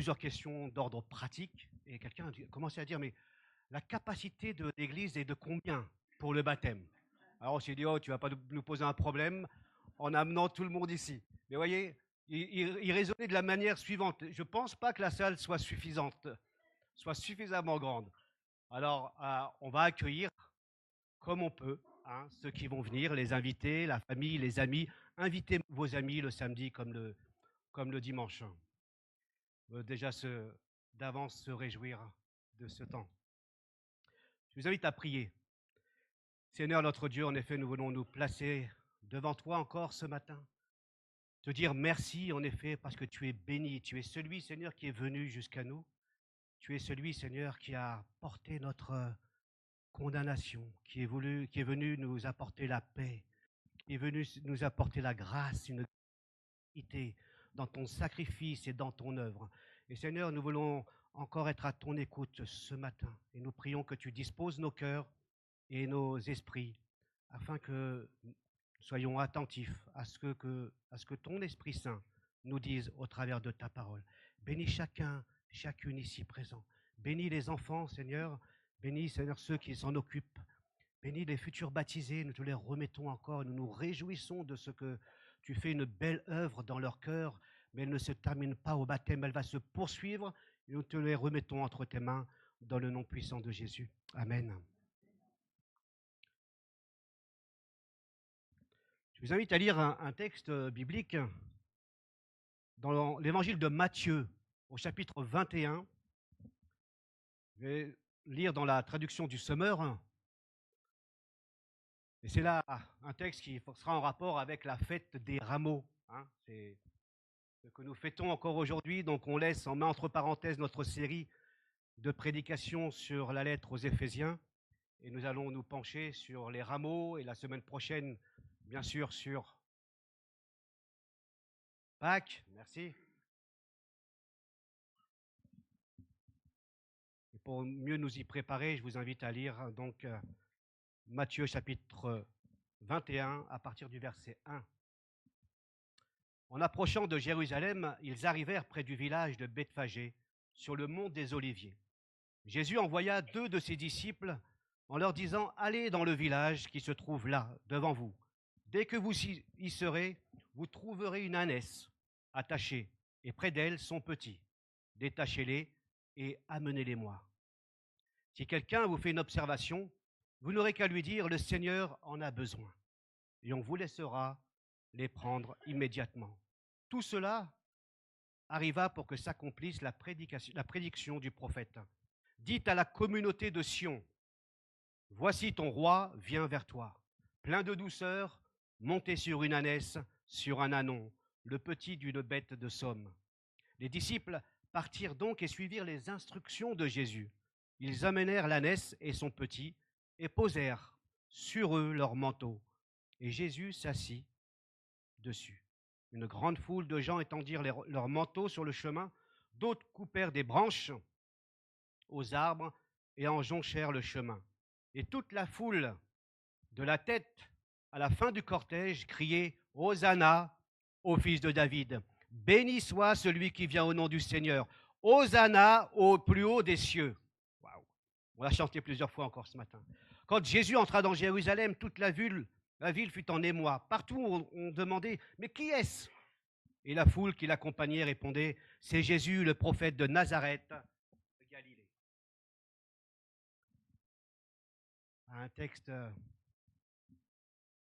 plusieurs questions d'ordre pratique. Et quelqu'un a commencé à dire, mais la capacité de l'Église est de combien pour le baptême? Alors on s'est dit, oh, tu vas pas nous poser un problème en amenant tout le monde ici. Mais voyez, il raisonnait de la manière suivante. Je ne pense pas que la salle soit suffisante, soit suffisamment grande. Alors, on va accueillir comme on peut ceux qui vont venir, les invités, la famille, les amis. Invitez vos amis le samedi comme le dimanche. Déjà d'avance se réjouir de ce temps. Je vous invite à prier. Seigneur notre Dieu, en effet, nous voulons nous placer devant toi encore ce matin. Te dire merci, en effet, parce que tu es béni. Tu es celui, Seigneur, qui est venu jusqu'à nous. Tu es celui, Seigneur, qui a porté notre condamnation, qui est venu nous apporter la paix, qui est venu nous apporter la grâce, une gratuité dans ton sacrifice et dans ton œuvre. Et Seigneur, nous voulons encore être à ton écoute ce matin. Et nous prions que tu disposes nos cœurs et nos esprits afin que nous soyons attentifs à ce que ton Esprit Saint nous dise au travers de ta parole. Bénis chacune ici présent. Bénis les enfants, Seigneur. Bénis, Seigneur, ceux qui s'en occupent. Bénis les futurs baptisés. Nous te les remettons encore. Nous nous réjouissons de ce que tu fais une belle œuvre dans leur cœur, mais elle ne se termine pas au baptême. Elle va se poursuivre. Et nous te les remettons entre tes mains dans le nom puissant de Jésus. Amen. Je vous invite à lire un texte biblique dans l'évangile de Matthieu, au chapitre 21. Je vais lire dans la traduction du Semeur. Et c'est là un texte qui sera en rapport avec la fête des rameaux. C'est ce que nous fêtons encore aujourd'hui. Donc on met entre parenthèses notre série de prédications sur la lettre aux Éphésiens. Et nous allons nous pencher sur les rameaux et la semaine prochaine, bien sûr, sur Pâques. Merci. Et pour mieux nous y préparer, je vous invite à lire donc Matthieu chapitre 21 à partir du verset 1. En approchant de Jérusalem, ils arrivèrent près du village de Bethphagée, sur le mont des Oliviers. Jésus envoya 2 de ses disciples en leur disant « Allez dans le village qui se trouve là, devant vous. Dès que vous y serez, vous trouverez une ânesse attachée, et près d'elle son petit. Détachez-les et amenez-les-moi. Si quelqu'un vous fait une observation, vous n'aurez qu'à lui dire « Le Seigneur en a besoin ». Et on vous laissera les prendre immédiatement. Tout cela arriva pour que s'accomplisse la prédiction du prophète. Dites à la communauté de Sion, voici ton roi vient vers toi, plein de douceur, monté sur une ânesse, sur un ânon, le petit d'une bête de somme. Les disciples partirent donc et suivirent les instructions de Jésus. Ils amenèrent l'ânesse et son petit et posèrent sur eux leurs manteaux. Et Jésus s'assit dessus. Une grande foule de gens étendirent leurs manteaux sur le chemin, d'autres coupèrent des branches aux arbres et en jonchèrent le chemin. Et toute la foule, de la tête à la fin du cortège, criait « Hosanna au fils de David ! Béni soit celui qui vient au nom du Seigneur ! Hosanna au plus haut des cieux !» Waouh. On l'a chanté plusieurs fois encore ce matin. Quand Jésus entra dans Jérusalem, toute la ville fut en émoi. Partout, on demandait « Mais qui est-ce » Et la foule qui l'accompagnait répondait « C'est Jésus, le prophète de Nazareth, de Galilée. » Un texte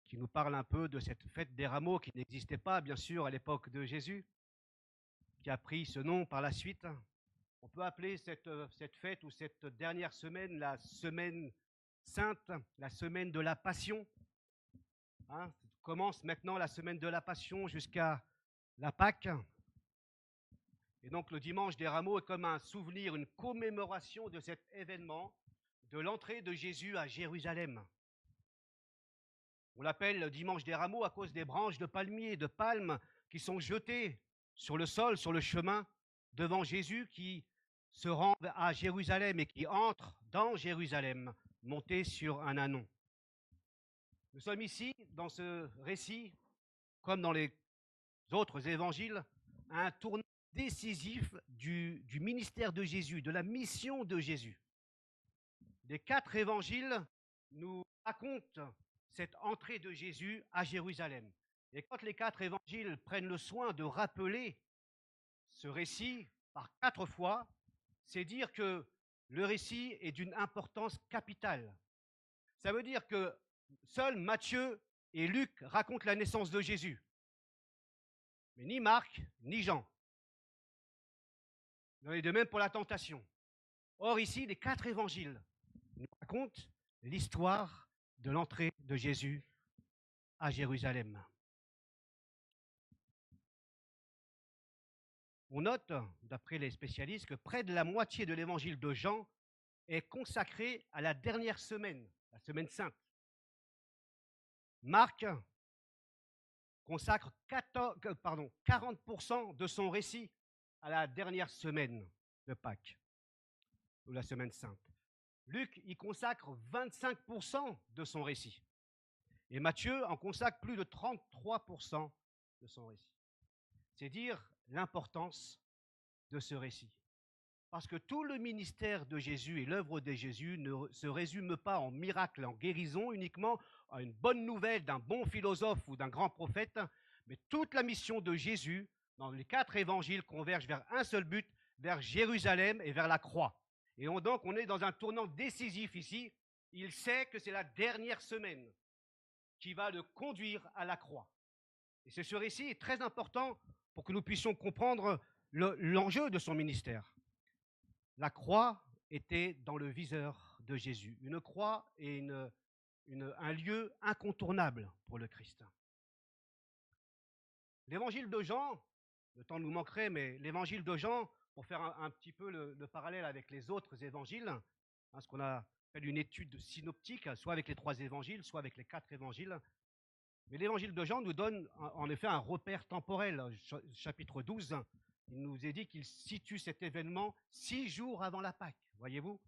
qui nous parle un peu de cette fête des rameaux qui n'existait pas, bien sûr, à l'époque de Jésus, qui a pris ce nom par la suite. On peut appeler cette fête ou cette dernière semaine la semaine sainte, la semaine de la Passion. Commence maintenant la semaine de la Passion jusqu'à la Pâque. Et donc le dimanche des rameaux est comme un souvenir, une commémoration de cet événement, de l'entrée de Jésus à Jérusalem. On l'appelle le dimanche des rameaux à cause des branches de palmiers, de palmes qui sont jetées sur le sol, sur le chemin, devant Jésus qui se rend à Jérusalem et qui entre dans Jérusalem, monté sur un ânon. Nous sommes ici, dans ce récit, comme dans les autres évangiles, à un tournant décisif du ministère de Jésus, de la mission de Jésus. Les 4 évangiles nous racontent cette entrée de Jésus à Jérusalem. Et quand les 4 évangiles prennent le soin de rappeler ce récit par 4 fois, c'est dire que le récit est d'une importance capitale. Ça veut dire que seuls Matthieu et Luc racontent la naissance de Jésus. Mais ni Marc, ni Jean. Il en est de même pour la tentation. Or ici, les 4 évangiles nous racontent l'histoire de l'entrée de Jésus à Jérusalem. On note, d'après les spécialistes, que près de la moitié de l'évangile de Jean est consacré à la dernière semaine, la semaine sainte. Marc consacre 40% de son récit à la dernière semaine de Pâques, ou la semaine sainte. Luc y consacre 25% de son récit. Et Matthieu en consacre plus de 33% de son récit. C'est dire l'importance de ce récit. Parce que tout le ministère de Jésus et l'œuvre de Jésus ne se résume pas en miracle, en guérison uniquement, à une bonne nouvelle d'un bon philosophe ou d'un grand prophète, mais toute la mission de Jésus, dans les 4 évangiles, converge vers un seul but, vers Jérusalem et vers la croix. Et donc on est dans un tournant décisif ici. Il sait que c'est la dernière semaine qui va le conduire à la croix. Et ce récit est très important pour que nous puissions comprendre l'enjeu de son ministère. La croix était dans le viseur de Jésus. Une croix est un lieu incontournable pour le Christ. L'évangile de Jean, le temps nous manquerait, mais l'évangile de Jean, pour faire un petit peu le parallèle avec les autres évangiles, ce qu'on appelle une étude synoptique, soit avec les 3 évangiles, soit avec les 4 évangiles. Mais l'évangile de Jean nous donne en effet un repère temporel. Chapitre 12, il nous est dit qu'il situe cet événement 6 jours avant la Pâque, voyez-vous.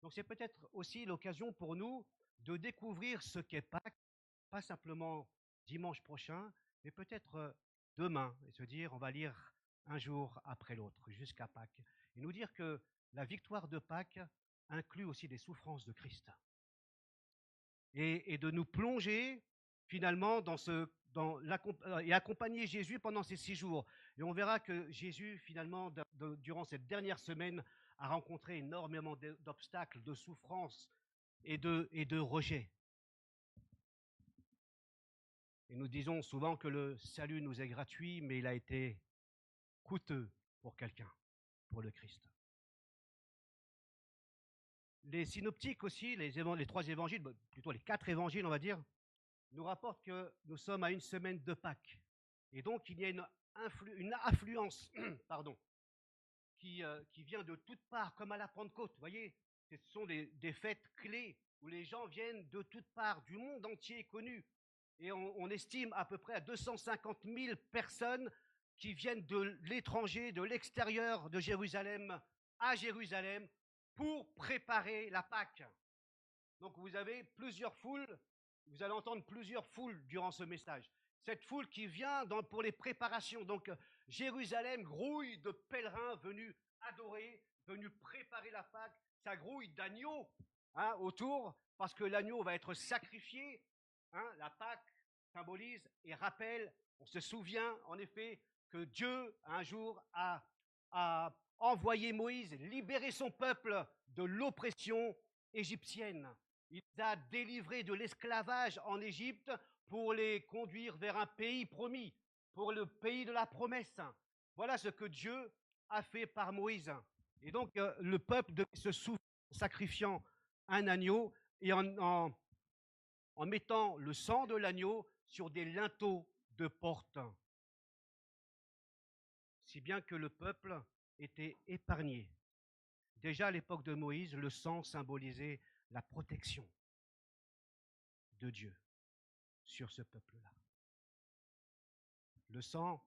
Donc c'est peut-être aussi l'occasion pour nous de découvrir ce qu'est Pâques, pas simplement dimanche prochain, mais peut-être demain, et se dire on va lire un jour après l'autre jusqu'à Pâques. Et nous dire que la victoire de Pâques inclut aussi les souffrances de Christ. Et de nous plonger finalement et accompagner Jésus pendant ces 6 jours. Et on verra que Jésus, finalement, durant cette dernière semaine, a rencontré énormément d'obstacles, de souffrances et de rejets. Et nous disons souvent que le salut nous est gratuit, mais il a été coûteux pour quelqu'un, pour le Christ. Les synoptiques aussi, les 3 évangiles, plutôt les 4 évangiles, on va dire, nous rapportent que nous sommes à une semaine de Pâques. Et donc, il y a une affluence qui vient de toutes parts, comme à la Pentecôte. Vous voyez, ce sont des fêtes clés où les gens viennent de toutes parts, du monde entier connu. Et on estime à peu près à 250 000 personnes qui viennent de l'étranger, de l'extérieur de Jérusalem, à Jérusalem, pour préparer la Pâque. Donc vous avez plusieurs foules, vous allez entendre plusieurs foules durant ce message. Cette foule qui vient pour les préparations. Donc Jérusalem grouille de pèlerins venus adorer, venus préparer la Pâque. Ça grouille d'agneaux autour, parce que l'agneau va être sacrifié. La Pâque symbolise et rappelle, on se souvient en effet que Dieu un jour a envoyé Moïse libérer son peuple de l'oppression égyptienne. Il les a délivrés de l'esclavage en Égypte pour les conduire vers un pays promis, pour le pays de la promesse. Voilà ce que Dieu a fait par Moïse. Et donc le peuple devait se souvenir en sacrifiant un agneau et en mettant le sang de l'agneau sur des linteaux de porte. Si bien que le peuple était épargné. Déjà à l'époque de Moïse, le sang symbolisait la protection de Dieu sur ce peuple-là. Le sang,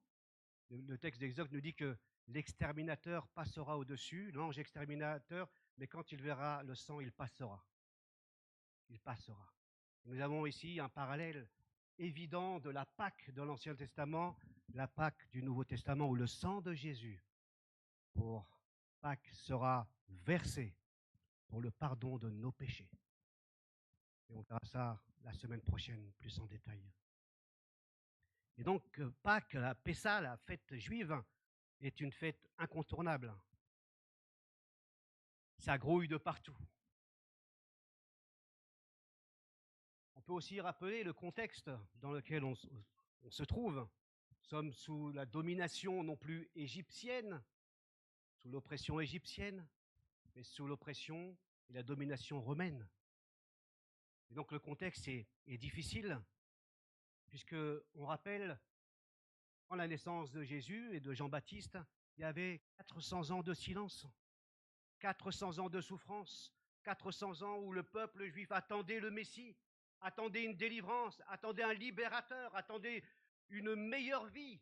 le texte d'Exode nous dit que l'exterminateur passera au-dessus, l'ange exterminateur, mais quand il verra le sang, il passera. Il passera. Nous avons ici un parallèle évident de la Pâque de l'Ancien Testament, la Pâque du Nouveau Testament, où le sang de Jésus pour Pâques sera versé pour le pardon de nos péchés. Et on verra ça la semaine prochaine plus en détail. Et donc Pâques, la Pessa, la fête juive, est une fête incontournable. Ça grouille de partout. On peut aussi rappeler le contexte dans lequel on se trouve. Nous sommes sous la domination non plus égyptienne, sous l'oppression égyptienne, mais sous l'oppression et la domination romaine. Et donc le contexte est difficile, puisqu'on rappelle, en la naissance de Jésus et de Jean-Baptiste, il y avait 400 ans de silence, 400 ans de souffrance, 400 ans où le peuple juif attendait le Messie, attendait une délivrance, attendait un libérateur, attendait une meilleure vie.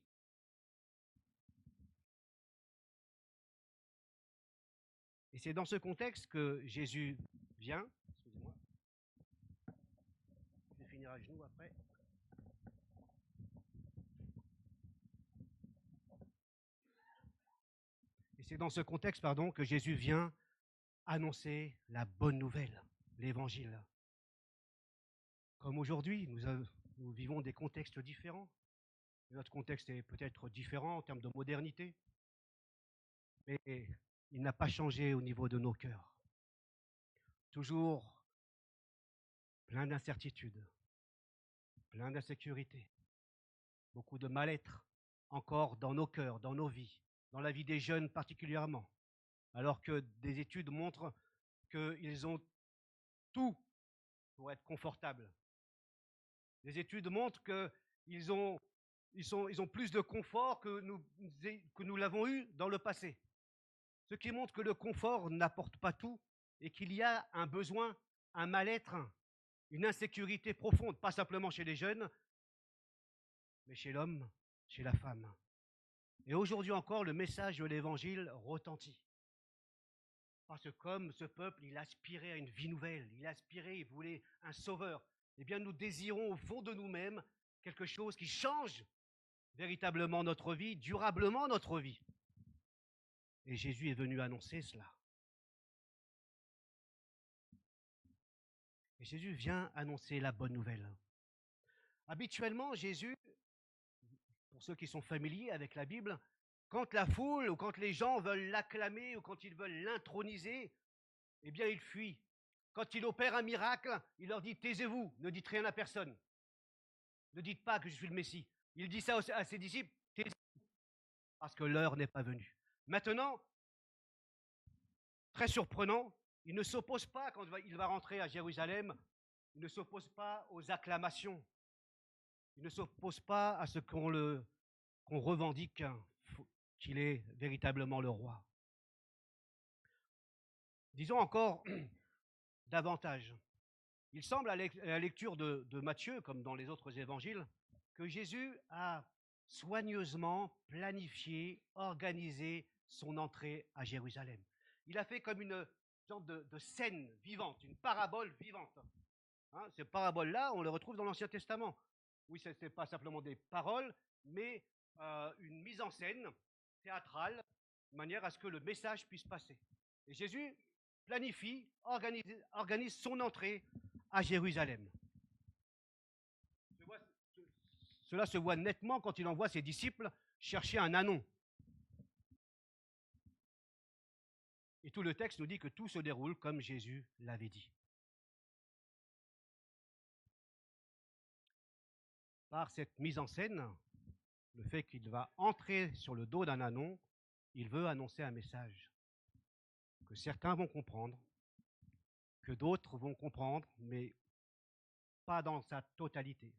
Et c'est dans ce contexte que Jésus vient. Excusez-moi. Je vais finir à genoux après. Et c'est dans ce contexte, que Jésus vient annoncer la bonne nouvelle, l'évangile. Comme aujourd'hui, nous vivons des contextes différents. Notre contexte est peut-être différent en termes de modernité, mais il n'a pas changé au niveau de nos cœurs. Toujours plein d'incertitudes, plein d'insécurité, beaucoup de mal-être encore dans nos cœurs, dans nos vies, dans la vie des jeunes particulièrement, alors que des études montrent qu'ils ont tout pour être confortables. Les études montrent qu'ils ont plus de confort que nous l'avons eu dans le passé. Ce qui montre que le confort n'apporte pas tout et qu'il y a un besoin, un mal-être, une insécurité profonde, pas simplement chez les jeunes, mais chez l'homme, chez la femme. Et aujourd'hui encore, le message de l'Évangile retentit. Parce que comme ce peuple, il aspirait à une vie nouvelle, il voulait un sauveur, eh bien nous désirons au fond de nous-mêmes quelque chose qui change véritablement notre vie, durablement notre vie. Et Jésus est venu annoncer cela. Et Jésus vient annoncer la bonne nouvelle. Habituellement, Jésus, pour ceux qui sont familiers avec la Bible, quand la foule ou quand les gens veulent l'acclamer ou quand ils veulent l'introniser, eh bien il fuit. Quand il opère un miracle, il leur dit « Taisez-vous, ne dites rien à personne. Ne dites pas que je suis le Messie. » Il dit ça à ses disciples, « Taisez-vous, parce que l'heure n'est pas venue. » Maintenant, très surprenant, il ne s'oppose pas quand il va rentrer à Jérusalem, il ne s'oppose pas aux acclamations. Il ne s'oppose pas à ce qu'on revendique qu'il est véritablement le roi. Disons encore davantage. Il semble à la lecture de Matthieu, comme dans les autres évangiles, que Jésus a soigneusement planifié, organisé son entrée à Jérusalem. Il a fait comme une sorte de scène vivante, une parabole vivante. Hein, ces paraboles-là, on les retrouve dans l'Ancien Testament. Oui, ce n'est pas simplement des paroles, mais une mise en scène théâtrale, de manière à ce que le message puisse passer. Et Jésus planifie, organise son entrée à Jérusalem. Cela se voit nettement quand il envoie ses disciples chercher un ânon. Et tout le texte nous dit que tout se déroule comme Jésus l'avait dit. Par cette mise en scène, le fait qu'il va entrer sur le dos d'un ânon, il veut annoncer un message que certains vont comprendre, que d'autres vont comprendre, mais pas dans sa totalité.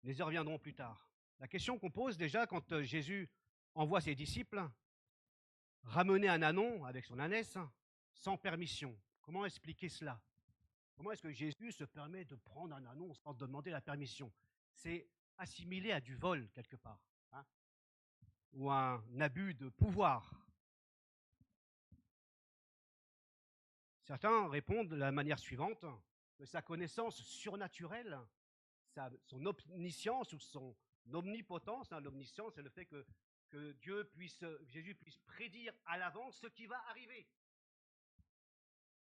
Nous y reviendrons plus tard. La question qu'on pose déjà quand Jésus envoie ses disciples ramener un ânon avec son ânesse sans permission. Comment expliquer cela? Comment est-ce que Jésus se permet de prendre un ânon sans demander la permission? C'est assimilé à du vol quelque part, hein, ou un abus de pouvoir. Certains répondent de la manière suivante, que sa connaissance surnaturelle, son omniscience ou son omnipotence, l'omniscience, c'est le fait que que Jésus puisse prédire à l'avance ce qui va arriver.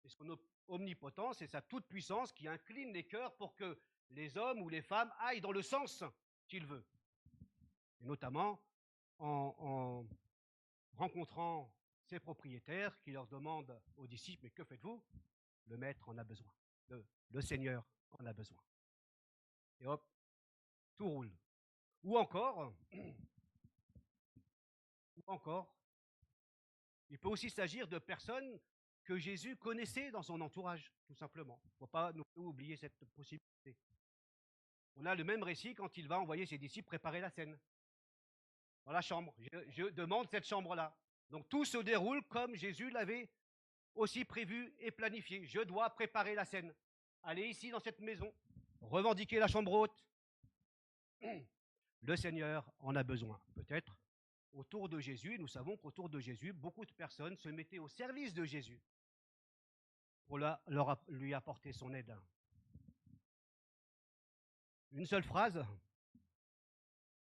C'est son omnipotence et sa toute-puissance qui incline les cœurs pour que les hommes ou les femmes aillent dans le sens qu'il veut. Et notamment en rencontrant ses propriétaires qui leur demandent aux disciples, mais que faites-vous? Le maître en a besoin, le Seigneur en a besoin. Et hop, tout roule. Ou encore, il peut aussi s'agir de personnes que Jésus connaissait dans son entourage, tout simplement. Il ne faut pas nous oublier cette possibilité. On a le même récit quand il va envoyer ses disciples préparer la scène. Dans la chambre. Je demande cette chambre-là. Donc tout se déroule comme Jésus l'avait aussi prévu et planifié. Je dois préparer la scène. Aller ici dans cette maison, revendiquer la chambre haute. Le Seigneur en a besoin. Peut-être autour de Jésus, nous savons qu'autour de Jésus, beaucoup de personnes se mettaient au service de Jésus pour lui apporter son aide. Une seule phrase,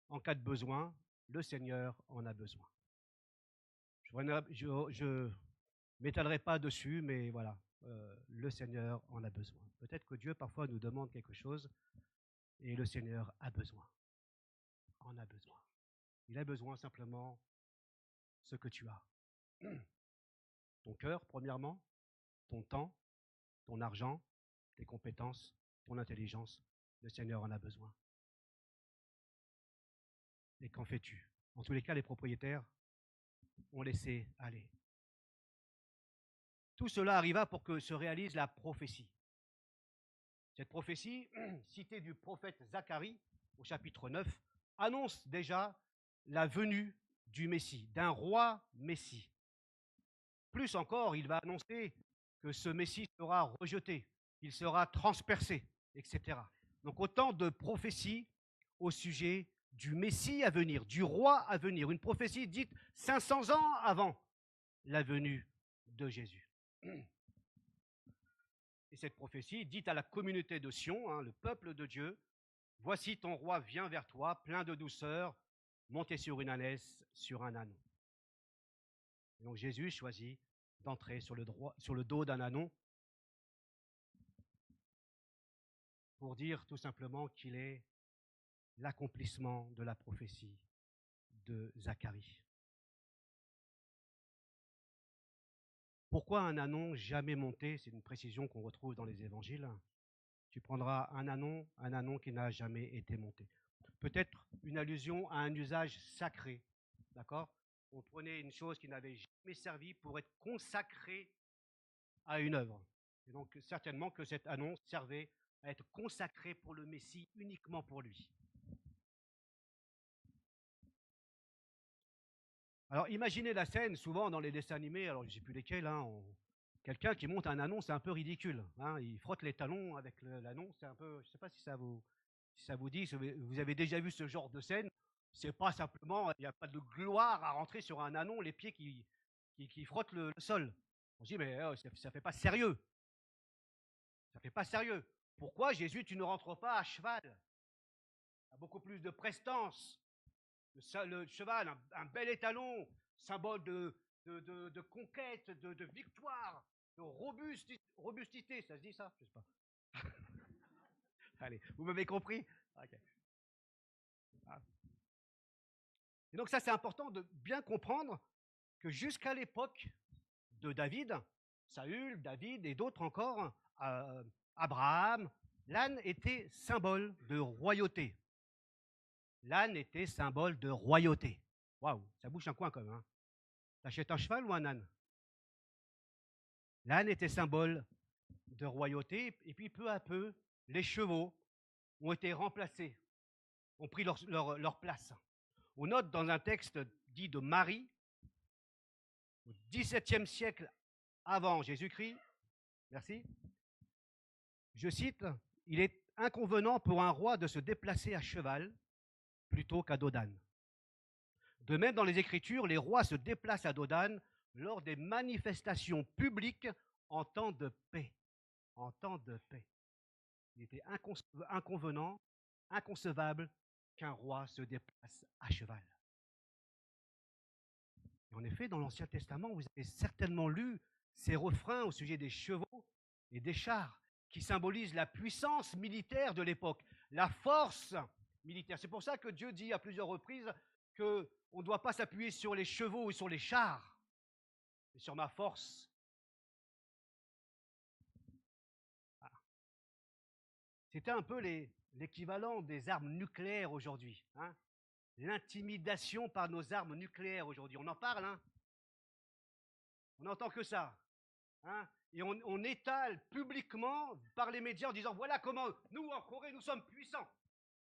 en cas de besoin, le Seigneur en a besoin. Je ne m'étalerai pas dessus, mais voilà, le Seigneur en a besoin. Peut-être que Dieu parfois nous demande quelque chose et le Seigneur a besoin. En a besoin. Il a besoin simplement ce que tu as. Ton cœur, premièrement, ton temps, ton argent, tes compétences, ton intelligence. Le Seigneur en a besoin. Et qu'en fais-tu? En tous les cas, les propriétaires ont laissé aller. Tout cela arriva pour que se réalise la prophétie. Cette prophétie, citée du prophète Zacharie au chapitre 9, annonce déjà la venue du Messie, d'un roi Messie. Plus encore, il va annoncer que ce Messie sera rejeté, il sera transpercé, etc. Donc autant de prophéties au sujet du Messie à venir, du roi à venir. Une prophétie dite 500 ans avant la venue de Jésus. Et cette prophétie dit à la communauté de Sion, le peuple de Dieu, « Voici ton roi vient vers toi, plein de douceur, monté sur une ânesse, sur un ânon. » Et donc Jésus choisit d'entrer sur le dos d'un ânon pour dire tout simplement qu'il est l'accomplissement de la prophétie de Zacharie. Pourquoi un ânon jamais monté? C'est une précision qu'on retrouve dans les évangiles. Tu prendras un ânon qui n'a jamais été monté. Peut-être une allusion à un usage sacré, d'accord? On prenait une chose qui n'avait jamais servi pour être consacré à une œuvre. Et donc certainement que cet ânon servait à être consacré pour le Messie, uniquement pour lui. Alors imaginez la scène, souvent dans les dessins animés, alors je ne sais plus lesquels, quelqu'un qui monte un ânon, c'est un peu ridicule. Il frotte les talons avec l'ânon, c'est un peu, je ne sais pas si ça vous dit, vous avez déjà vu ce genre de scène. C'est pas simplement, il n'y a pas de gloire à rentrer sur un ânon, les pieds qui frottent le sol. On se dit, mais ça ne fait pas sérieux. Ça ne fait pas sérieux. Pourquoi, Jésus, tu ne rentres pas à cheval? À beaucoup plus de prestance. Le cheval, un bel étalon, symbole de conquête, de victoire, de robustité. Ça se dit ça? Je ne sais pas. Allez, vous m'avez compris? Okay. Et donc ça, c'est important de bien comprendre que jusqu'à l'époque de David, Saül, David et d'autres encore, Abraham, l'âne était symbole de royauté. L'âne était symbole de royauté. Waouh, ça bouge un coin quand même. T'achètes un cheval ou un âne? L'âne était symbole de royauté, et puis peu à peu, les chevaux ont été remplacés, ont pris leur place. On note dans un texte dit de Marie, au XVIIe siècle avant Jésus-Christ, merci, je cite, « Il est inconvenant pour un roi de se déplacer à cheval plutôt qu'à dos d'âne. » De même, dans les Écritures, les rois se déplacent à dos d'âne lors des manifestations publiques en temps de paix. En temps de paix. Il était inconvenant, inconcevable qu'un roi se déplace à cheval. Et en effet, dans l'Ancien Testament, vous avez certainement lu ces refrains au sujet des chevaux et des chars, qui symbolisent la puissance militaire de l'époque, la force militaire. C'est pour ça que Dieu dit à plusieurs reprises qu'on ne doit pas s'appuyer sur les chevaux ou sur les chars, mais sur ma force. Ah. C'était un peu l'équivalent des armes nucléaires aujourd'hui. Hein, l'intimidation par nos armes nucléaires aujourd'hui. On en parle, hein. On n'entend que ça. Hein, et on étale publiquement par les médias en disant voilà comment nous en Corée nous sommes puissants.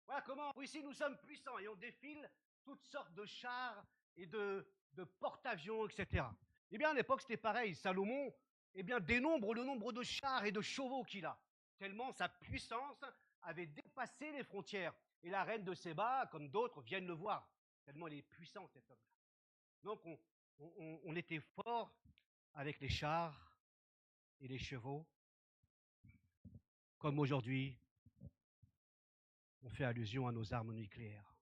Voilà comment en Russie nous sommes puissants. Et on défile toutes sortes de chars et de porte-avions, etc. Eh bien à l'époque c'était pareil. Salomon dénombre le nombre de chars et de chevaux qu'il a. Tellement sa puissance avait dépassé les frontières. Et la reine de Séba, comme d'autres, viennent le voir. Tellement il est puissant cet homme-là. Donc on était fort avec les chars et les chevaux, comme aujourd'hui, on fait allusion à nos armes nucléaires.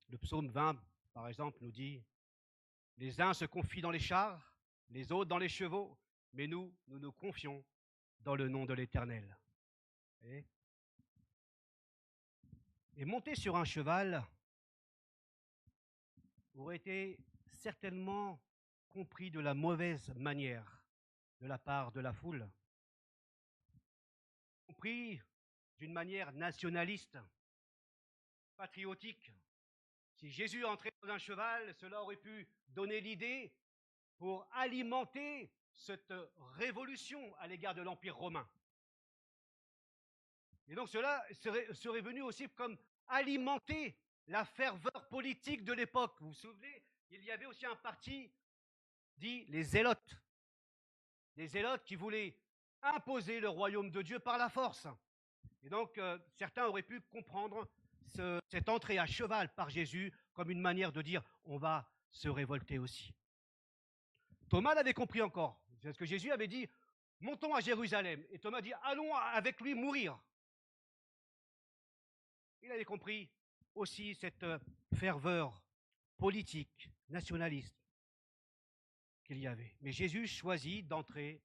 Le psaume 20, par exemple, nous dit « Les uns se confient dans les chars, les autres dans les chevaux, mais nous nous confions dans le nom de l'Éternel. » Et monter sur un cheval aurait été certainement compris de la mauvaise manière de la part de la foule, compris d'une manière nationaliste, patriotique. Si Jésus entrait dans un cheval, cela aurait pu donner l'idée pour alimenter cette révolution à l'égard de l'Empire romain. Et donc cela serait venu aussi comme alimenter la ferveur politique de l'époque. Vous vous souvenez, il y avait aussi un parti dit les Zélotes. Les Zélotes qui voulaient imposer le royaume de Dieu par la force. Et donc certains auraient pu comprendre cette entrée à cheval par Jésus comme une manière de dire on va se révolter aussi. Thomas l'avait compris encore, parce que Jésus avait dit montons à Jérusalem, et Thomas dit allons avec lui mourir. Il avait compris aussi cette ferveur politique, nationaliste qu'il y avait. Mais Jésus choisit d'entrer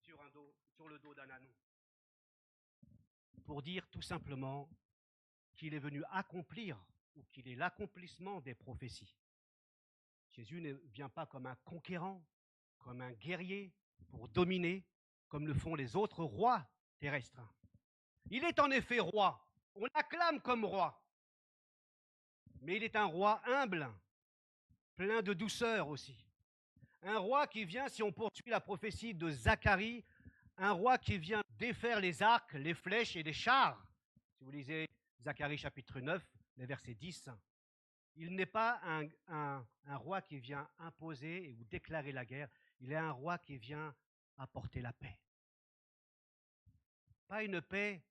sur le dos d'un ânon pour dire tout simplement qu'il est venu accomplir ou qu'il est l'accomplissement des prophéties. Jésus ne vient pas comme un conquérant, comme un guerrier pour dominer, comme le font les autres rois terrestres. Il est en effet roi, on l'acclame comme roi, mais il est un roi humble, plein de douceur aussi. Un roi qui vient, si on poursuit la prophétie de Zacharie, un roi qui vient défaire les arcs, les flèches et les chars. Si vous lisez Zacharie chapitre 9, le verset 10, il n'est pas un roi qui vient imposer ou déclarer la guerre, il est un roi qui vient apporter la paix. Pas une paix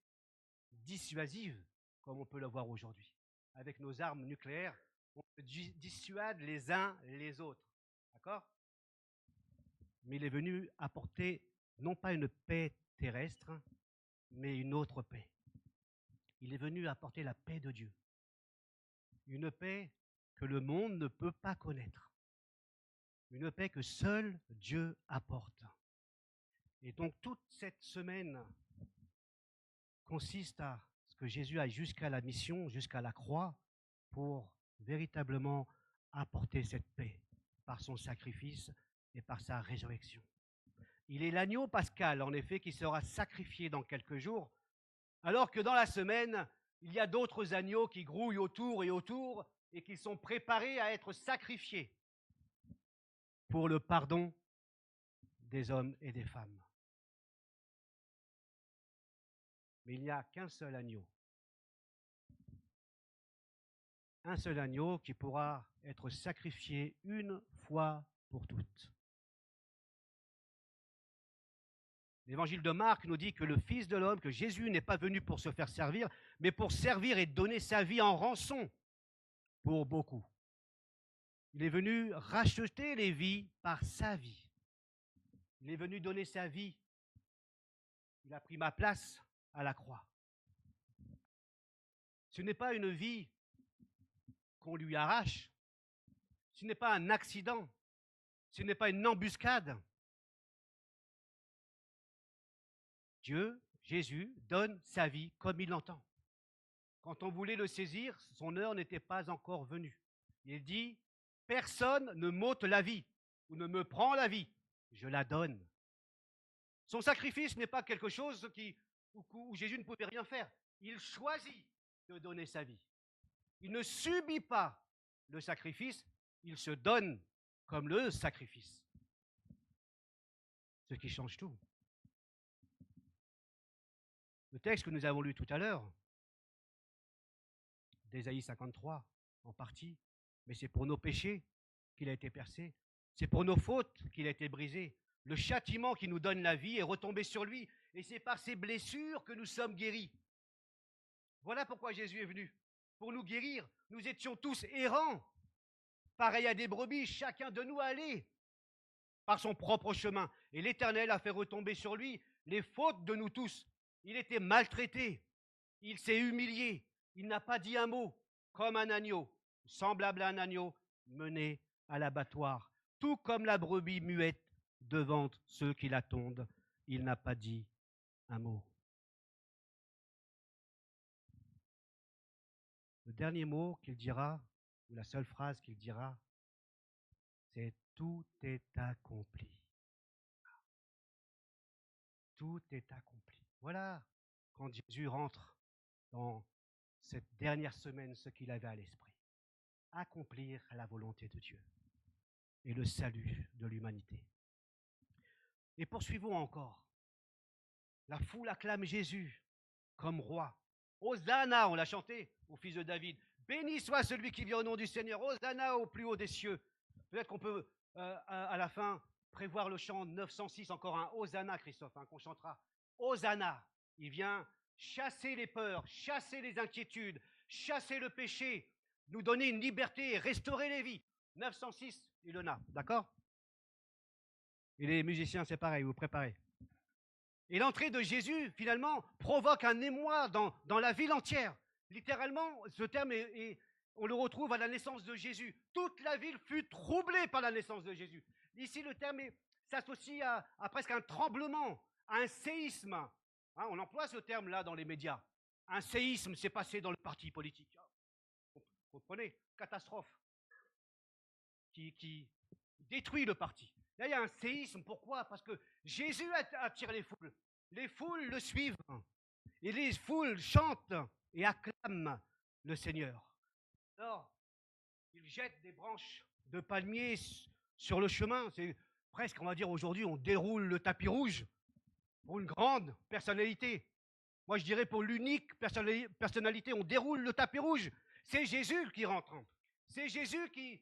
dissuasive, comme on peut le voir aujourd'hui. Avec nos armes nucléaires, on dissuade les uns les autres. D'accord ? Mais il est venu apporter non pas une paix terrestre, mais une autre paix. Il est venu apporter la paix de Dieu. Une paix que le monde ne peut pas connaître. Une paix que seul Dieu apporte. Et donc toute cette semaine consiste à ce que Jésus aille jusqu'à la mission, jusqu'à la croix, pour véritablement apporter cette paix par son sacrifice et par sa résurrection. Il est l'agneau pascal, en effet, qui sera sacrifié dans quelques jours, alors que dans la semaine, il y a d'autres agneaux qui grouillent autour et autour et qui sont préparés à être sacrifiés pour le pardon des hommes et des femmes. Mais il n'y a qu'un seul agneau. Un seul agneau qui pourra être sacrifié une fois pour toutes. L'évangile de Marc nous dit que le Fils de l'homme, que Jésus n'est pas venu pour se faire servir, mais pour servir et donner sa vie en rançon pour beaucoup. Il est venu racheter les vies par sa vie. Il est venu donner sa vie. Il a pris ma place à la croix. Ce n'est pas une vie qu'on lui arrache. Ce n'est pas un accident, ce n'est pas une embuscade. Dieu, Jésus, donne sa vie comme il l'entend. Quand on voulait le saisir, son heure n'était pas encore venue. Il dit, personne ne m'ôte la vie ou ne me prend la vie, je la donne. Son sacrifice n'est pas quelque chose où Jésus ne pouvait rien faire. Il choisit de donner sa vie. Il ne subit pas le sacrifice, il se donne comme le sacrifice. Ce qui change tout. Le texte que nous avons lu tout à l'heure, d'Ésaïe 53, en partie, mais c'est pour nos péchés qu'il a été percé, c'est pour nos fautes qu'il a été brisé. Le châtiment qui nous donne la vie est retombé sur lui, et c'est par ses blessures que nous sommes guéris. Voilà pourquoi Jésus est venu, pour nous guérir. Nous étions tous errants, pareils à des brebis, chacun de nous allait par son propre chemin. Et l'Éternel a fait retomber sur lui les fautes de nous tous. Il était maltraité, il s'est humilié, il n'a pas dit un mot, comme un agneau, semblable à un agneau, mené à l'abattoir. Tout comme la brebis muette devant ceux qui la tondent, il n'a pas dit un mot. Le dernier mot qu'il dira, ou la seule phrase qu'il dira, c'est « tout est accompli ». Tout est accompli. Voilà, quand Jésus rentre dans cette dernière semaine, ce qu'il avait à l'esprit. Accomplir la volonté de Dieu et le salut de l'humanité. Et poursuivons encore. La foule acclame Jésus comme roi. Hosanna, on l'a chanté, au fils de David. Béni soit celui qui vient au nom du Seigneur. Hosanna au plus haut des cieux. Peut-être qu'on peut, à la fin, prévoir le chant 906, encore un Hosanna, Christophe, qu'on chantera. Hosanna, il vient chasser les peurs, chasser les inquiétudes, chasser le péché, nous donner une liberté et restaurer les vies. 906, il en a, d'accord? Et les musiciens, c'est pareil, vous préparez. Et l'entrée de Jésus, finalement, provoque un émoi dans la ville entière. Littéralement, ce terme on le retrouve à la naissance de Jésus. Toute la ville fut troublée par la naissance de Jésus. Ici, le terme s'associe à presque un tremblement, à un séisme. On emploie ce terme-là dans les médias. Un séisme s'est passé dans le parti politique. Vous comprenez? Catastrophe qui détruit le parti. Là, il y a un séisme. Pourquoi? Parce que Jésus attire les foules. Les foules le suivent. Et les foules chantent et acclament le Seigneur. Alors, il jette des branches de palmier sur le chemin. C'est presque, on va dire aujourd'hui, on déroule le tapis rouge pour une grande personnalité. Moi, je dirais pour l'unique personnalité, on déroule le tapis rouge. C'est Jésus qui rentre. C'est Jésus qui,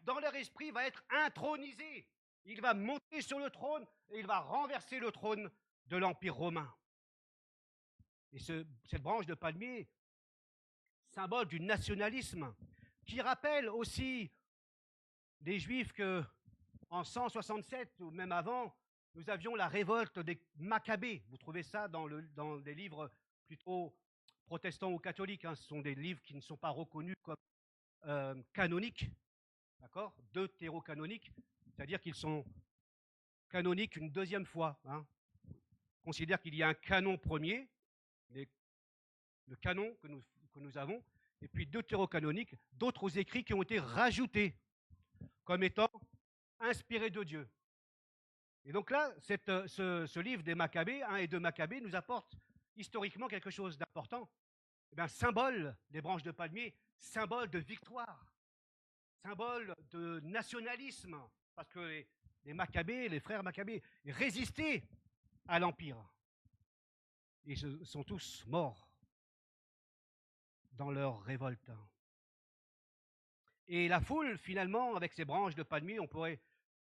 dans leur esprit, va être intronisé. Il va monter sur le trône et il va renverser le trône de l'Empire romain. Et cette branche de palmier, symbole du nationalisme, qui rappelle aussi les Juifs qu'en 167 ou même avant, nous avions la révolte des Maccabées. Vous trouvez ça dans des livres plutôt protestants ou catholiques. Ce sont des livres qui ne sont pas reconnus comme canoniques, d'accord, deutérocanoniques, c'est-à-dire qu'ils sont canoniques une deuxième fois. On considère qu'il y a un canon premier, le canon que nous avons, et puis deutérocanoniques, d'autres écrits qui ont été rajoutés comme étant inspirés de Dieu. Et donc là, ce livre des Maccabées, 1 et 2 Maccabées, nous apporte historiquement quelque chose d'important. Symbole des branches de palmier, symbole de victoire, symbole de nationalisme, parce que les Maccabées, les frères Maccabées, résistaient à l'Empire. Ils sont tous morts dans leur révolte. Et la foule, finalement, avec ces branches de palmier, on pourrait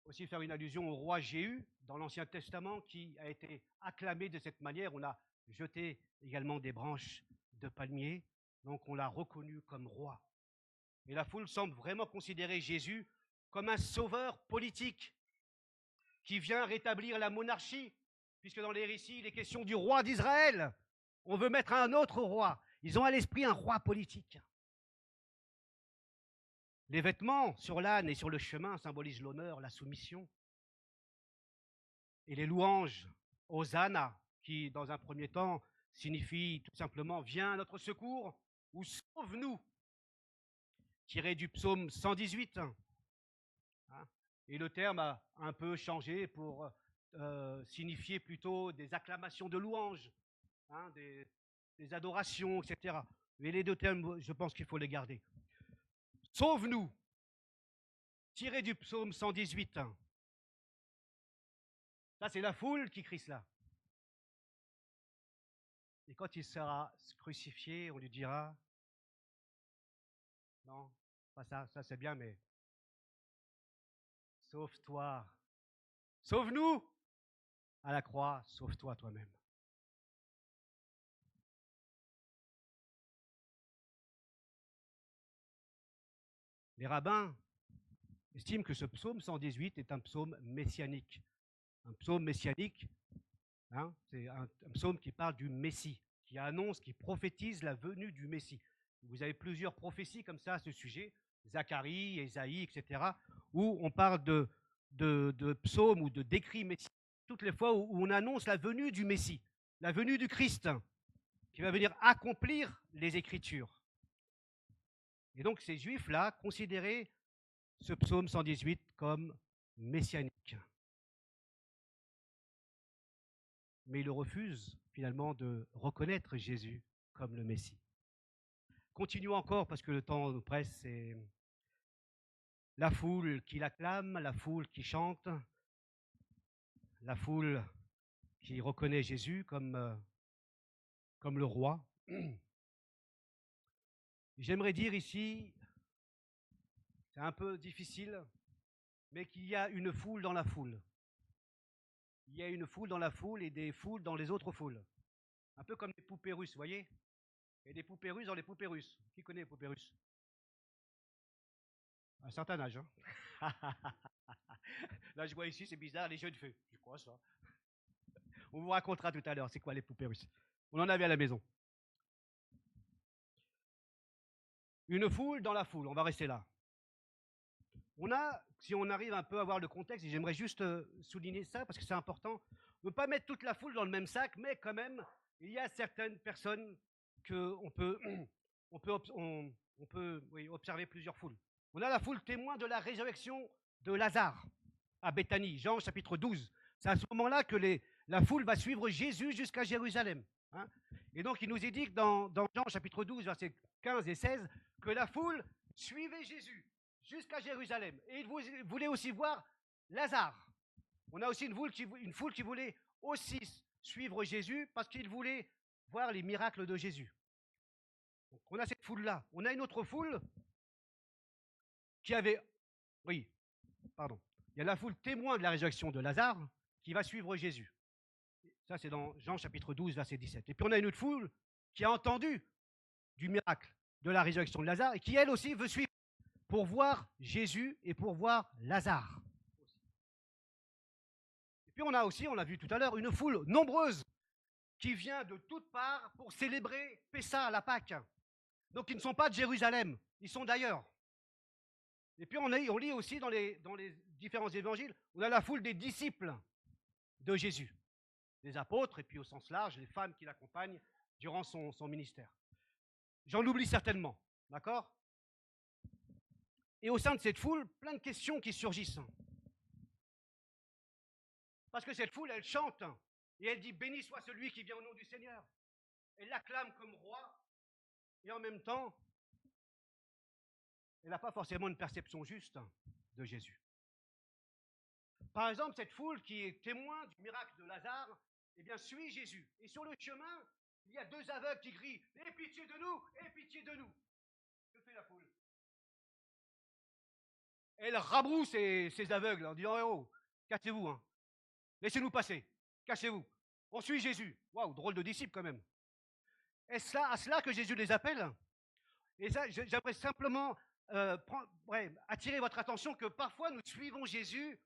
aussi faire une allusion au roi Jéhu dans l'Ancien Testament qui a été acclamé de cette manière. On a jeté également des branches de palmier, donc on l'a reconnu comme roi. Et la foule semble vraiment considérer Jésus comme un sauveur politique qui vient rétablir la monarchie, puisque dans les récits, il est question du roi d'Israël. On veut mettre un autre roi. Ils ont à l'esprit un roi politique. Les vêtements sur l'âne et sur le chemin symbolisent l'honneur, la soumission. Et les louanges, Hosanna, qui dans un premier temps signifie tout simplement viens à notre secours ou sauve-nous, tiré du psaume 118. Et le terme a un peu changé pour signifier plutôt des acclamations de louanges, des adorations, etc. Mais les deux termes, je pense qu'il faut les garder. Sauve-nous, tiré du psaume 118. Ça, c'est la foule qui crie cela. Et quand il sera crucifié, on lui dira, non, pas ça, ça c'est bien, mais sauve-toi, sauve-nous à la croix, sauve-toi toi-même. Les rabbins estiment que ce psaume 118 est un psaume messianique. Un psaume messianique, c'est un psaume qui parle du Messie, qui annonce, qui prophétise la venue du Messie. Vous avez plusieurs prophéties comme ça à ce sujet, Zacharie, Ésaïe, etc., où on parle de psaumes ou de décrits messianiques, toutes les fois où on annonce la venue du Messie, la venue du Christ, qui va venir accomplir les Écritures. Et donc ces Juifs-là considéraient ce psaume 118 comme messianique. Mais ils refusent finalement de reconnaître Jésus comme le Messie. Continuons encore parce que le temps nous presse, c'est la foule qui l'acclame, la foule qui chante, la foule qui reconnaît Jésus comme le roi. J'aimerais dire ici, c'est un peu difficile, mais qu'il y a une foule dans la foule. Il y a une foule dans la foule et des foules dans les autres foules. Un peu comme les poupées russes, vous voyez? Il y a des poupées russes dans les poupées russes. Qui connaît les poupées russes? À un certain âge. Là, je vois ici, c'est bizarre, les jeux de feu. C'est quoi ça? On vous racontera tout à l'heure, c'est quoi les poupées russes. On en avait à la maison. Une foule dans la foule, on va rester là. On a, si on arrive un peu à voir le contexte, et j'aimerais juste souligner ça parce que c'est important, on ne peut pas mettre toute la foule dans le même sac, mais quand même, il y a certaines personnes qu'on peut, observer plusieurs foules. On a la foule témoin de la résurrection de Lazare à Béthanie, Jean chapitre 12. C'est à ce moment-là que la foule va suivre Jésus jusqu'à Jérusalem. Et donc il nous est dit que dans Jean chapitre 12, versets 15 et 16, que la foule suivait Jésus jusqu'à Jérusalem. Et il voulait aussi voir Lazare. On a aussi une foule qui voulait aussi suivre Jésus parce qu'il voulait voir les miracles de Jésus. Donc on a cette foule-là. On a une autre foule qui avait... Oui, pardon. Il y a la foule témoin de la résurrection de Lazare qui va suivre Jésus. Ça, c'est dans Jean chapitre 12, verset 17. Et puis on a une autre foule qui a entendu du miracle de la résurrection de Lazare et qui, elle aussi, veut suivre pour voir Jésus et pour voir Lazare. Et puis on a aussi, on l'a vu tout à l'heure, une foule nombreuse qui vient de toutes parts pour célébrer Pessa, la Pâque. Donc ils ne sont pas de Jérusalem, ils sont d'ailleurs. Et puis on lit aussi dans les différents évangiles, on a la foule des disciples de Jésus, les apôtres et puis au sens large, les femmes qui l'accompagnent durant son ministère. J'en oublie certainement, d'accord? Et au sein de cette foule, plein de questions qui surgissent. Parce que cette foule, elle chante et elle dit « Béni soit celui qui vient au nom du Seigneur ». Elle l'acclame comme roi et en même temps, elle n'a pas forcément une perception juste de Jésus. Par exemple, cette foule qui est témoin du miracle de Lazare, eh bien, suit Jésus. Et sur le chemin, il y a deux aveugles qui crient « Aie pitié de nous, aie pitié de nous ». Que fait la foule? Elle rabrousse ces aveugles en disant « Oh, cassez-vous, hein. Laissez-nous passer, cassez-vous. On suit Jésus ». Waouh, drôle de disciple quand même. Est-ce à cela que Jésus les appelle? Et ça, j'aimerais simplement attirer votre attention que parfois nous suivons Jésus,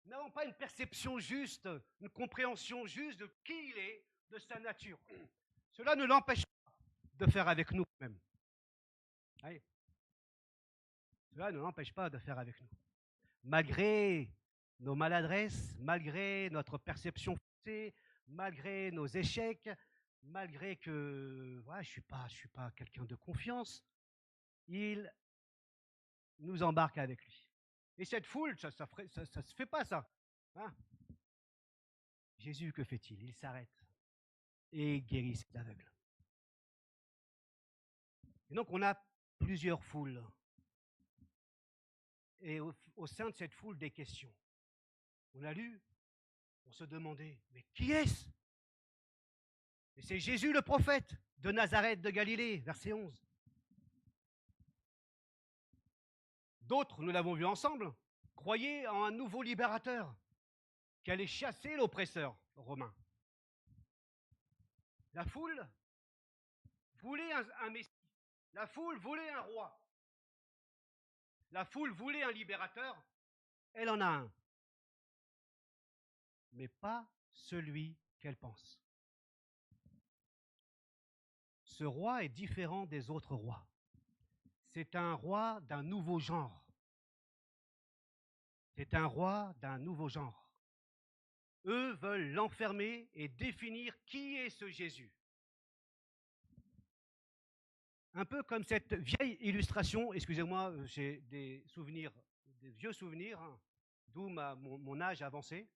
n'avons pas une perception juste, une compréhension juste de qui il est, de sa nature. Cela ne l'empêche pas de faire avec nous même. cela ne l'empêche pas de faire avec nous. Malgré nos maladresses, malgré notre perception faussée, malgré nos échecs, malgré que voilà, je suis pas quelqu'un de confiance, il nous embarque avec lui. Et cette foule, ça se fait pas ça. Hein. Jésus, que fait-il? Il s'arrête et guérit cet aveugle. Et donc on a plusieurs foules. Et au sein de cette foule, des questions. On a lu, on se demandait, mais qui est-ce? Et c'est Jésus le prophète de Nazareth de Galilée, verset 11. D'autres, nous l'avons vu ensemble, croyaient en un nouveau libérateur qui allait chasser l'oppresseur romain. La foule voulait un messie, la foule voulait un roi, la foule voulait un libérateur, elle en a un, mais pas celui qu'elle pense. Ce roi est différent des autres rois. C'est un roi d'un nouveau genre. C'est un roi d'un nouveau genre. Eux veulent l'enfermer et définir qui est ce Jésus. Un peu comme cette vieille illustration, excusez-moi, j'ai des souvenirs, des vieux souvenirs, hein, d'où mon âge avancé,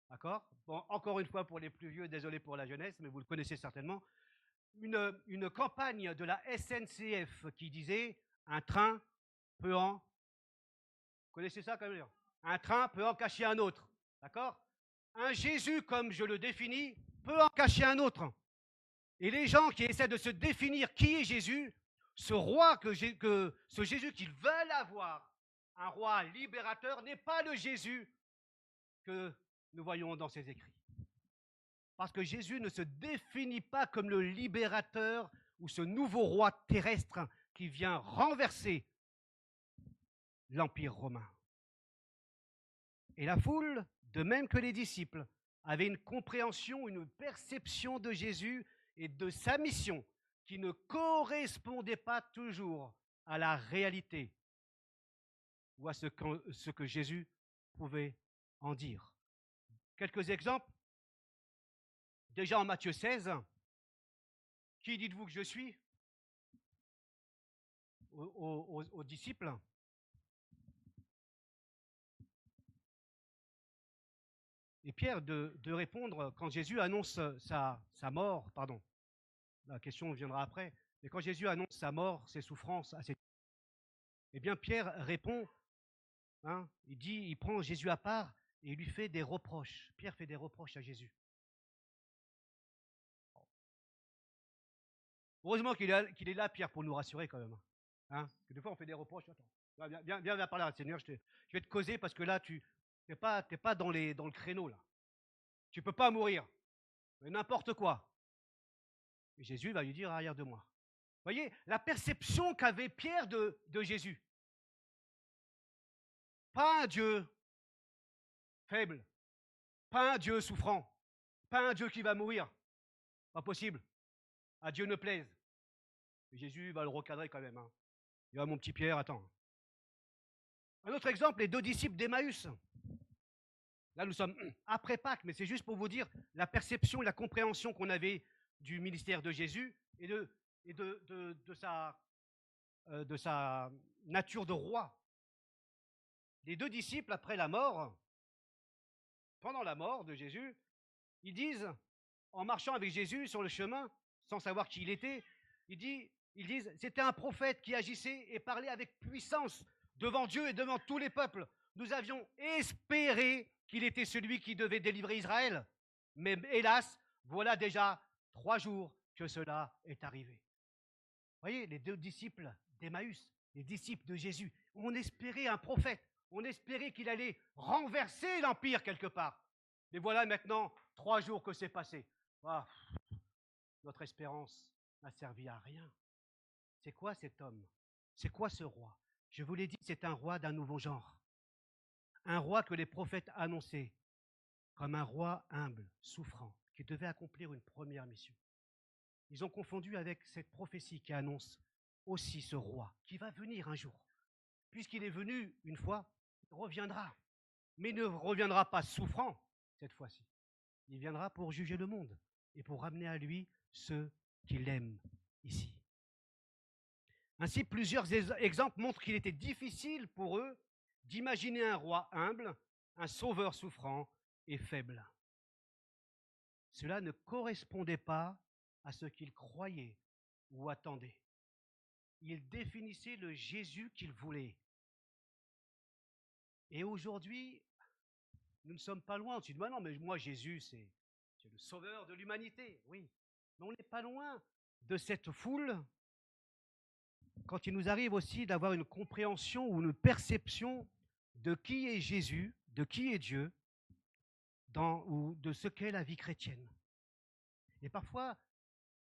d'accord? Bon, encore une fois, pour les plus vieux, désolé pour la jeunesse, mais vous le connaissez certainement, une campagne de la SNCF qui disait « un train peut en… » Vous connaissez ça quand même? Un train peut en cacher un autre, d'accord? Un Jésus, comme je le définis, peut en cacher un autre. Et les gens qui essaient de se définir qui est Jésus, ce roi, ce Jésus qu'ils veulent avoir, un roi libérateur, n'est pas le Jésus que nous voyons dans ses écrits. Parce que Jésus ne se définit pas comme le libérateur ou ce nouveau roi terrestre qui vient renverser l'Empire romain. Et la foule, de même que les disciples, avait une compréhension, une perception de Jésus et de sa mission qui ne correspondait pas toujours à la réalité ou à ce que Jésus pouvait en dire. Quelques exemples. Déjà en Matthieu 16, qui dites-vous que je suis? Aux disciples. Et Pierre de répondre quand Jésus annonce sa mort, pardon, la question viendra après, mais quand Jésus annonce sa mort, ses souffrances, eh bien Pierre répond, hein, il prend Jésus à part et il lui fait des reproches. Pierre fait des reproches à Jésus. Heureusement qu'il est là, Pierre, pour nous rassurer quand même. Hein, parce que des fois, on fait des reproches. Attends, viens par là, Seigneur, je vais te causer parce que là, tu n'es pas dans le créneau. Là. Tu ne peux pas mourir. Mais n'importe quoi. Et Jésus va lui dire, arrière de moi. Vous voyez, la perception qu'avait Pierre de Jésus. Pas un Dieu faible, pas un Dieu souffrant, pas un Dieu qui va mourir. Pas possible. À Dieu ne plaise. Et Jésus va le recadrer quand même. Hein. Il va, mon petit Pierre, attends. Un autre exemple, les 2 disciples d'Emmaüs. Là, nous sommes après Pâques, mais c'est juste pour vous dire la perception et la compréhension qu'on avait du ministère de Jésus et de sa nature de roi. Les 2 disciples, après la mort, pendant la mort de Jésus, ils disent, en marchant avec Jésus sur le chemin, sans savoir qui il était, ils disent, c'était un prophète qui agissait et parlait avec puissance devant Dieu et devant tous les peuples. Nous avions espéré qu'il était celui qui devait délivrer Israël. Mais hélas, voilà déjà 3 jours que cela est arrivé. Vous voyez, les 2 disciples d'Emmaüs, les disciples de Jésus, on espérait un prophète, on espérait qu'il allait renverser l'Empire quelque part. Mais voilà maintenant 3 jours que c'est passé. Ah, notre espérance n'a servi à rien. C'est quoi cet homme? C'est quoi ce roi? Je vous l'ai dit, c'est un roi d'un nouveau genre. Un roi que les prophètes annonçaient comme un roi humble, souffrant, qui devait accomplir une première mission. Ils ont confondu avec cette prophétie qui annonce aussi ce roi qui va venir un jour. puisqu'il est venu une fois, il reviendra. Mais il ne reviendra pas souffrant cette fois-ci. Il viendra pour juger le monde et pour ramener à lui ceux qu'il aime ici. Ainsi, plusieurs exemples montrent qu'il était difficile pour eux d'imaginer un roi humble, un sauveur souffrant et faible. Cela ne correspondait pas à ce qu'ils croyaient ou attendaient. Ils définissaient le Jésus qu'ils voulaient. Et aujourd'hui, nous ne sommes pas loin. On se dit, non, mais moi, Jésus, c'est le sauveur de l'humanité. Oui, mais on n'est pas loin de cette foule quand il nous arrive aussi d'avoir une compréhension ou une perception de qui est Jésus, de qui est Dieu, ou de ce qu'est la vie chrétienne. Et parfois,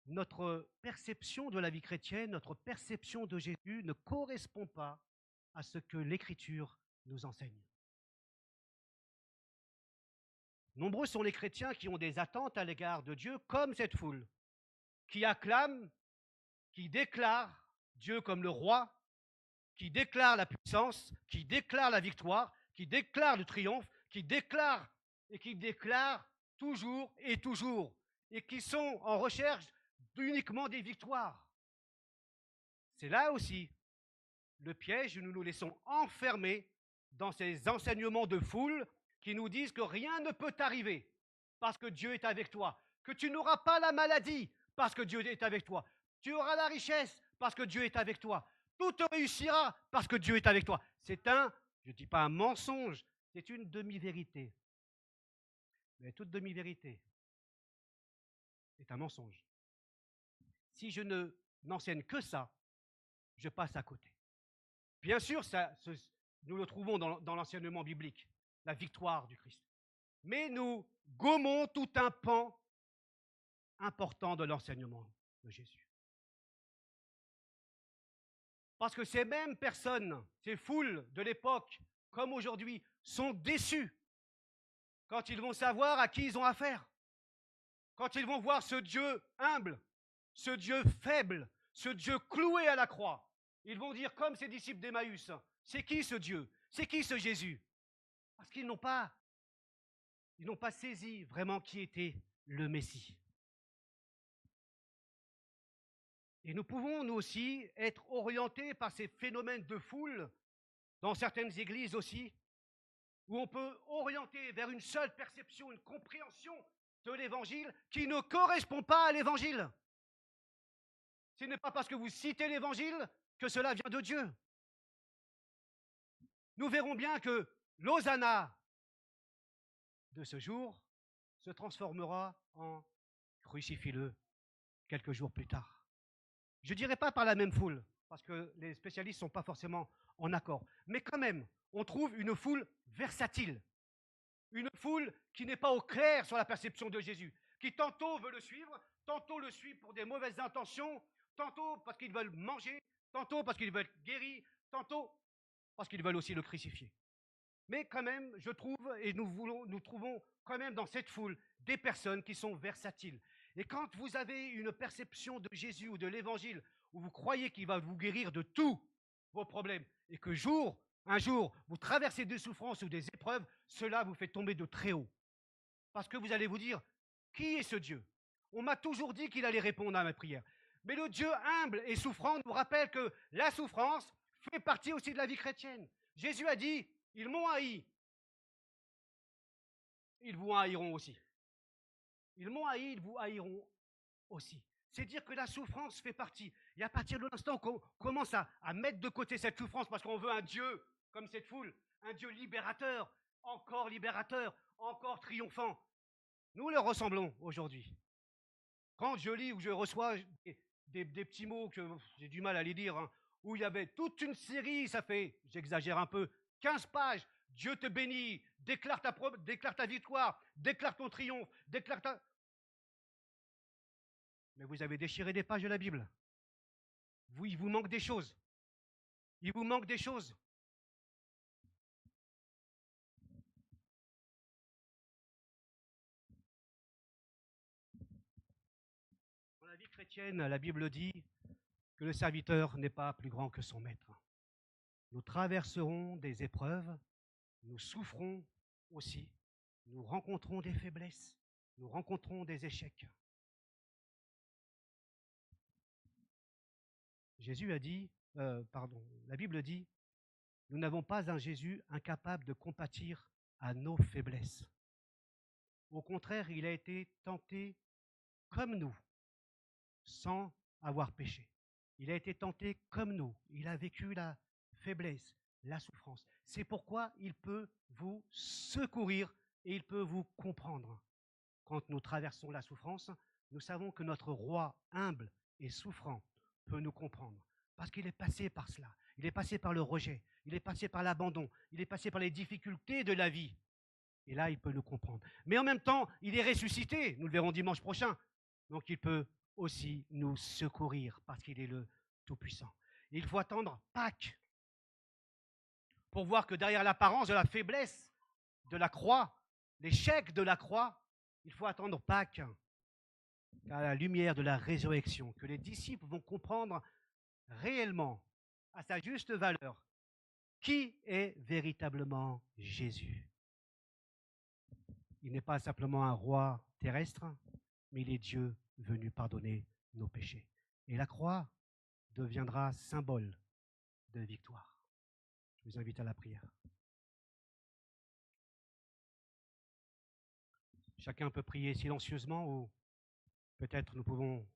notre perception de la vie chrétienne, notre perception de Jésus ne correspond pas à ce que l'Écriture nous enseigne. Nombreux sont les chrétiens qui ont des attentes à l'égard de Dieu, comme cette foule, qui acclament, qui déclarent Dieu comme le roi, qui déclarent la puissance, qui déclarent la victoire, qui déclarent le triomphe, qui déclarent toujours, et qui sont en recherche uniquement des victoires. C'est là aussi le piège où nous nous laissons enfermer dans ces enseignements de foule qui nous disent que rien ne peut t'arriver parce que Dieu est avec toi, que tu n'auras pas la maladie parce que Dieu est avec toi, tu auras la richesse parce que Dieu est avec toi, tout te réussira parce que Dieu est avec toi. C'est je ne dis pas un mensonge, c'est une demi-vérité. Mais toute demi-vérité est un mensonge. Si je n'enseigne que ça, je passe à côté. Bien sûr, nous le trouvons dans l'enseignement biblique, la victoire du Christ. Mais nous gommons tout un pan important de l'enseignement de Jésus. Parce que ces mêmes personnes, ces foules de l'époque, comme aujourd'hui, sont déçues quand ils vont savoir à qui ils ont affaire. Quand ils vont voir ce Dieu humble, ce Dieu faible, ce Dieu cloué à la croix. Ils vont dire comme ces disciples d'Emmaüs, c'est qui ce Dieu? C'est qui ce Jésus? Parce qu'ils n'ont pas saisi vraiment qui était le Messie. Et nous pouvons, nous aussi, être orientés par ces phénomènes de foule, dans certaines églises aussi, où on peut orienter vers une seule perception, une compréhension de l'Évangile qui ne correspond pas à l'Évangile. Ce n'est pas parce que vous citez l'Évangile que cela vient de Dieu. Nous verrons bien que l'Hosanna de ce jour se transformera en crucifie-le quelques jours plus tard. Je ne dirais pas par la même foule, parce que les spécialistes ne sont pas forcément en accord. Mais quand même, on trouve une foule versatile. Une foule qui n'est pas au clair sur la perception de Jésus, qui tantôt veut le suivre, tantôt le suit pour des mauvaises intentions, tantôt parce qu'ils veulent manger, tantôt parce qu'ils veulent être guéris, tantôt parce qu'ils veulent aussi le crucifier. Mais quand même, je trouve, et nous trouvons quand même dans cette foule des personnes qui sont versatiles. Et quand vous avez une perception de Jésus ou de l'Évangile où vous croyez qu'il va vous guérir de tous vos problèmes et que un jour, vous traversez des souffrances ou des épreuves, cela vous fait tomber de très haut. Parce que vous allez vous dire, qui est ce Dieu? On m'a toujours dit qu'il allait répondre à ma prière. Mais le Dieu humble et souffrant nous rappelle que la souffrance fait partie aussi de la vie chrétienne. Jésus a dit, ils m'ont haï. Ils vous haïront aussi. Ils m'ont haï, ils vous haïront aussi. C'est dire que la souffrance fait partie. Et à partir de l'instant qu'on commence à mettre de côté cette souffrance parce qu'on veut un Dieu comme cette foule, un Dieu libérateur, encore triomphant, nous le ressemblons aujourd'hui. Quand je lis ou je reçois des petits mots que j'ai du mal à les lire, hein, où il y avait toute une série, ça fait, j'exagère un peu, 15 pages, Dieu te bénit, déclare ta victoire, déclare ton triomphe, déclare ta... Mais vous avez déchiré des pages de la Bible. Il vous manque des choses. Il vous manque des choses. Dans la vie chrétienne, la Bible dit que le serviteur n'est pas plus grand que son maître. Nous traverserons des épreuves, nous souffrons aussi, nous rencontrons des faiblesses, nous rencontrons des échecs. Jésus a dit, la Bible dit, nous n'avons pas un Jésus incapable de compatir à nos faiblesses. Au contraire, il a été tenté comme nous, sans avoir péché. Il a été tenté comme nous. Il a vécu la faiblesse, la souffrance. C'est pourquoi il peut vous secourir et il peut vous comprendre. Quand nous traversons la souffrance, nous savons que notre roi humble et souffrant peut nous comprendre. Parce qu'il est passé par cela. Il est passé par le rejet. Il est passé par l'abandon. Il est passé par les difficultés de la vie. Et là, il peut nous comprendre. Mais en même temps, il est ressuscité. Nous le verrons dimanche prochain. Donc, il peut aussi nous secourir parce qu'il est le Tout-Puissant. Il faut attendre Pâques pour voir que derrière l'apparence de la faiblesse de la croix, l'échec de la croix, il faut attendre Pâques à la lumière de la résurrection, que les disciples vont comprendre réellement, à sa juste valeur, qui est véritablement Jésus. Il n'est pas simplement un roi terrestre, mais il est Dieu venu pardonner nos péchés. Et la croix deviendra symbole de victoire. Je vous invite à la prière. Chacun peut prier silencieusement ou peut-être nous pouvons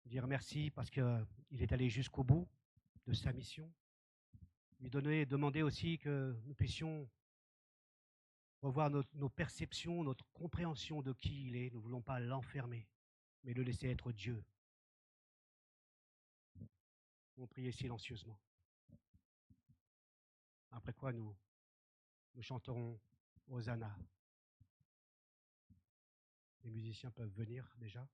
dire merci parce qu'il est allé jusqu'au bout de sa mission. Lui demander aussi que nous puissions revoir nos perceptions, notre compréhension de qui il est. Nous ne voulons pas l'enfermer, mais le laisser être Dieu. On prier silencieusement. Après quoi nous chanterons Hosanna. Les musiciens peuvent venir déjà.